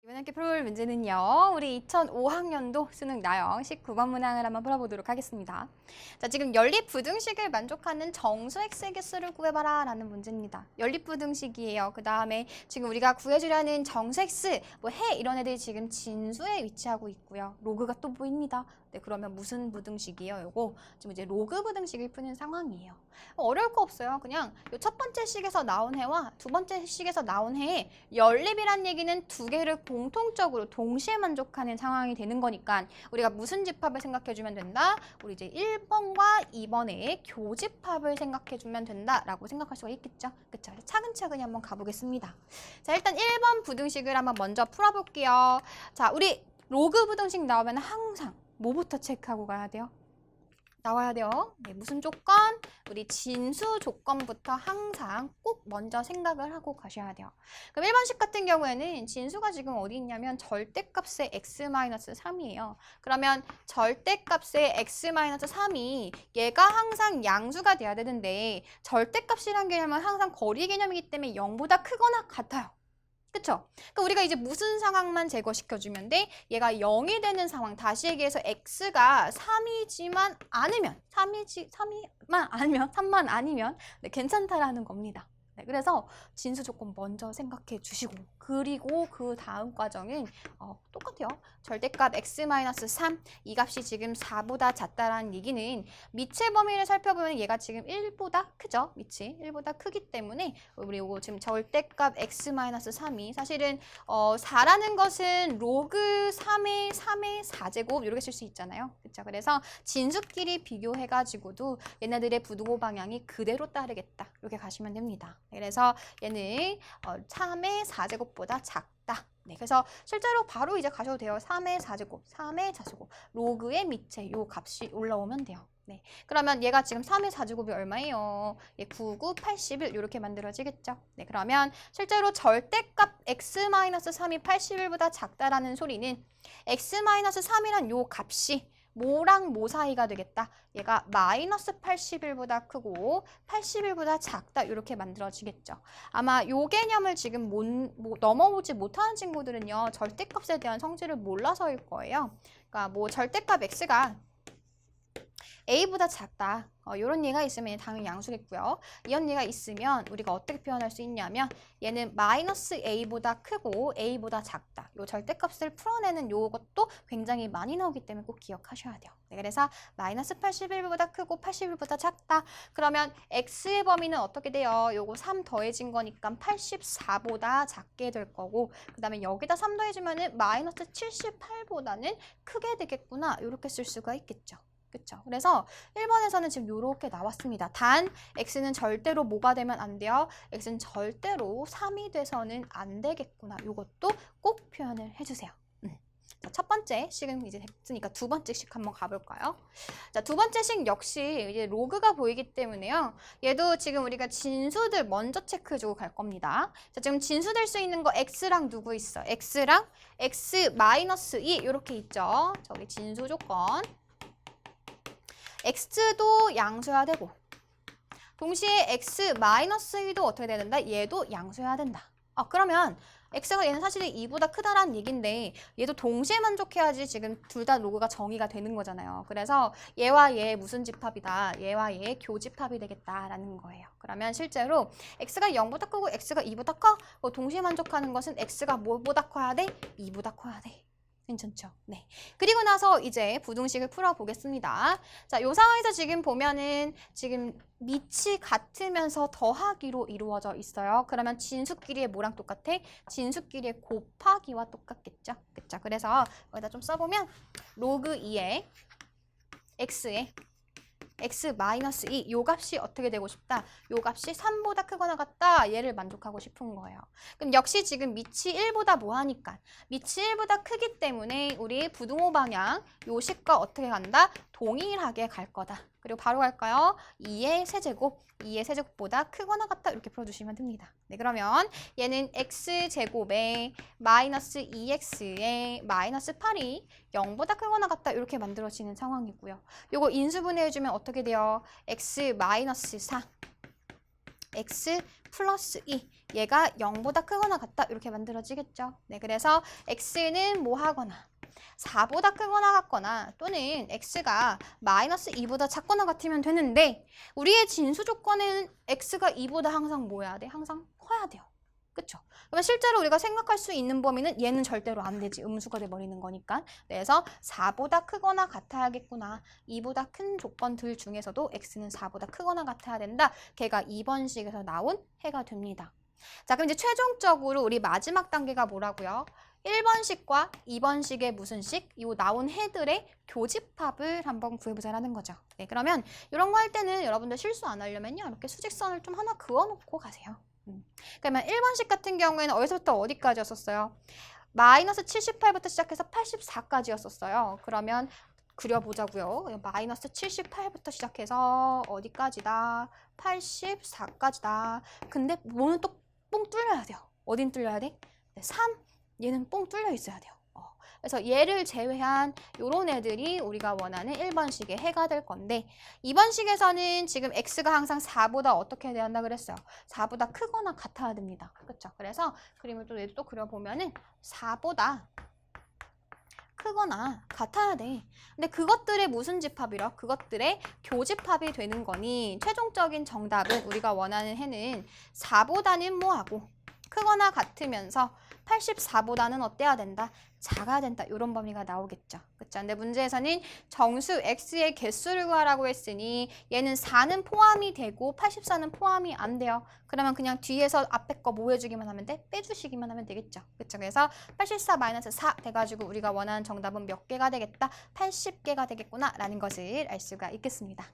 이번 학기 풀 문제는요. 우리 2005학년도 수능 나형 19번 문항을 한번 풀어보도록 하겠습니다. 자, 지금 연립부등식을 만족하는 정수 x의 개수를 구해봐라 라는 문제입니다. 연립부등식이에요. 그 다음에 지금 우리가 구해주려는 정수 x, 뭐 해 이런 애들이 지금 진수에 위치하고 있고요. 로그가 또 보입니다. 네, 그러면 무슨 부등식이에요? 요거 지금 이제 로그 부등식을 푸는 상황이에요. 어려울 거 없어요. 그냥 요 첫 번째 식에서 나온 해와 두 번째 식에서 나온 해에 연립이란 얘기는 두 개를 공통적으로 동시에 만족하는 상황이 되는 거니까 우리가 무슨 집합을 생각해주면 된다? 우리 이제 1번과 2번의 교집합을 생각해주면 된다라고 생각할 수가 있겠죠? 그쵸? 차근차근히 한번 가보겠습니다. 자, 일단 1번 부등식을 한번 먼저 풀어볼게요. 자, 우리 로그 부등식 나오면 항상 뭐부터 체크하고 가야 돼요? 나와야 돼요. 네, 무슨 조건? 우리 진수 조건부터 항상 꼭 먼저 생각을 하고 가셔야 돼요. 그럼 1번식 같은 경우에는 진수가 지금 어디 있냐면 절대값의 x-3이에요. 그러면 절대값의 x-3이 얘가 항상 양수가 돼야 되는데 절대값이란 개념은 항상 거리 개념이기 때문에 0보다 크거나 같아요. 그쵸? 그러니까 우리가 이제 무슨 상황만 제거시켜주면 돼? 얘가 0이 되는 상황. 다시 얘기해서 x가 3이지만 않으면 3만 아니면 네, 괜찮다라는 겁니다. 네, 그래서 진수 조건 먼저 생각해 주시고 그리고 그 다음 과정은 똑같아요. 절대값 x-3 이 값이 지금 4보다 작다라는 얘기는 미치의 범위를 살펴보면 얘가 지금 1보다 크죠. 미치 1보다 크기 때문에 우리 이거 지금 절대값 x-3이 사실은 4라는 것은 로그 3의 4제곱 이렇게 쓸 수 있잖아요. 그렇죠? 그래서 진수끼리 비교해가지고도 얘네들의 부등호 방향이 그대로 따르겠다. 이렇게 가시면 됩니다. 그래서 얘는 3의 4제곱보다 작다. 네, 그래서 실제로 바로 이제 가셔도 돼요. 3의 4제곱, 3의 4제곱, 로그의 밑에 요 값이 올라오면 돼요. 네, 그러면 얘가 지금 3의 4제곱이 얼마예요? 9, 9, 81 이렇게 만들어지겠죠. 네, 그러면 실제로 절대값 x-3이 81보다 작다라는 소리는 x-3이란 요 값이 뭐랑 뭐 사이가 되겠다. 얘가 마이너스 81보다 크고 81보다 작다 이렇게 만들어지겠죠. 아마 요 개념을 지금 넘어오지 못하는 친구들은요. 절대값에 대한 성질을 몰라서일 거예요. 그러니까 뭐 절대값 x가 a보다 작다. 이런 얘가 있으면 당연히 양수겠고요. 이런 얘가 있으면 우리가 어떻게 표현할 수 있냐면 얘는 마이너스 a보다 크고 a보다 작다. 요 절대값을 풀어내는 요것도 굉장히 많이 나오기 때문에 꼭 기억하셔야 돼요. 네, 그래서 마이너스 81보다 크고 81보다 작다. 그러면 x의 범위는 어떻게 돼요? 요거 3 더해진 거니까 84보다 작게 될 거고 그 다음에 여기다 3 더해주면은 마이너스 78보다는 크게 되겠구나. 이렇게 쓸 수가 있겠죠. 그쵸? 그래서 1번에서는 지금 이렇게 나왔습니다. 단 x는 절대로 뭐가 되면 안 돼요? x는 절대로 3이 돼서는 안 되겠구나. 이것도 꼭 표현을 해주세요. 자, 첫 번째 식은 이제 됐으니까 두 번째 식 한번 가볼까요? 자, 두 번째 식 역시 이제 로그가 보이기 때문에요. 얘도 지금 우리가 진수들 먼저 체크해주고 갈 겁니다. 자, 지금 진수 될 수 있는 거 x랑 누구 있어? x랑 x-2 이렇게 있죠. 저기 진수 조건. x도 양수여야 되고 동시에 x-2도 어떻게 돼야 된다? 얘도 양수여야 된다. 그러면 x가 얘는 사실은 2보다 크다라는 얘기인데 얘도 동시에 만족해야지 지금 둘 다 로그가 정의가 되는 거잖아요. 그래서 얘와 얘 무슨 집합이다. 얘와 얘 교집합이 되겠다라는 거예요. 그러면 실제로 x가 0보다 크고 x가 2보다 커? 동시에 만족하는 것은 x가 뭐보다 커야 돼? 2보다 커야 돼. 괜찮죠? 네. 그리고 나서 이제 부등식을 풀어보겠습니다. 자, 요 상황에서 지금 보면은 지금 밑이 같으면서 더하기로 이루어져 있어요. 그러면 진수끼리의 뭐랑 똑같아? 진수끼리의 곱하기와 똑같겠죠? 그쵸? 그래서 여기다 좀 써보면 로그 2의 x의 x-2 요 값이 어떻게 되고 싶다? 요 값이 3보다 크거나 같다. 얘를 만족하고 싶은 거예요. 그럼 역시 지금 밑이 1보다 뭐하니까 밑이 1보다 크기 때문에 우리 부등호 방향 요 식과 어떻게 간다? 동일하게 갈 거다. 그리고 바로 갈까요? 2의 세제곱, 2의 세제곱보다 크거나 같다. 이렇게 풀어주시면 됩니다. 네, 그러면 얘는 x제곱에 마이너스 2x에 마이너스 8이 0보다 크거나 같다. 이렇게 만들어지는 상황이고요. 요거 인수분해해주면 어떻게 돼요? x-4 x 플러스 2 얘가 0보다 크거나 같다 이렇게 만들어지겠죠. 네, 그래서 x는 뭐 하거나 4보다 크거나 같거나 또는 x가 마이너스 2보다 작거나 같으면 되는데 우리의 진수 조건에는 x가 2보다 항상 뭐 해야 돼? 항상 커야 돼요. 그쵸? 그러면 실제로 우리가 생각할 수 있는 범위는 얘는 절대로 안 되지. 음수가 돼버리는 거니까. 그래서 4보다 크거나 같아야겠구나. 2보다 큰 조건들 중에서도 x는 4보다 크거나 같아야 된다. 걔가 2번식에서 나온 해가 됩니다. 자, 그럼 이제 최종적으로 우리 마지막 단계가 뭐라고요? 1번식과 2번식의 무슨 식? 이 나온 해들의 교집합을 한번 구해보자라는 거죠. 네, 그러면 이런 거 할 때는 여러분들 실수 안 하려면요. 이렇게 수직선을 좀 하나 그어놓고 가세요. 그러면 1번식 같은 경우에는 어디서부터 어디까지였었어요? 마이너스 78부터 시작해서 84까지였었어요. 그러면 그려보자고요. 마이너스 78부터 시작해서 어디까지다? 84까지다. 근데 뭐는 또 뽕 뚫려야 돼요. 어딘 뚫려야 돼? 3. 얘는 뽕 뚫려 있어야 돼요. 그래서 얘를 제외한 요런 애들이 우리가 원하는 1번식의 해가 될 건데 2번식에서는 지금 x가 항상 4보다 어떻게 돼야 한다 그랬어요? 4보다 크거나 같아야 됩니다. 그렇죠? 그래서 그림을 또 얘도 또 그려보면은 4보다 크거나 같아야 돼. 근데 그것들의 무슨 집합이라? 그것들의 교집합이 되는 거니 최종적인 정답은 우리가 원하는 해는 4보다는 뭐하고 크거나 같으면서 84보다는 어때야 된다? 작아야 된다. 이런 범위가 나오겠죠. 그쵸? 근데 문제에서는 정수 x의 개수를 구하라고 했으니 얘는 4는 포함이 되고 84는 포함이 안 돼요. 그러면 그냥 뒤에서 앞에 거 뭐 해주기만 하면 돼? 빼주시기만 하면 되겠죠. 그쵸? 그래서 84-4 돼가지고 우리가 원하는 정답은 몇 개가 되겠다? 80개가 되겠구나 라는 것을 알 수가 있겠습니다.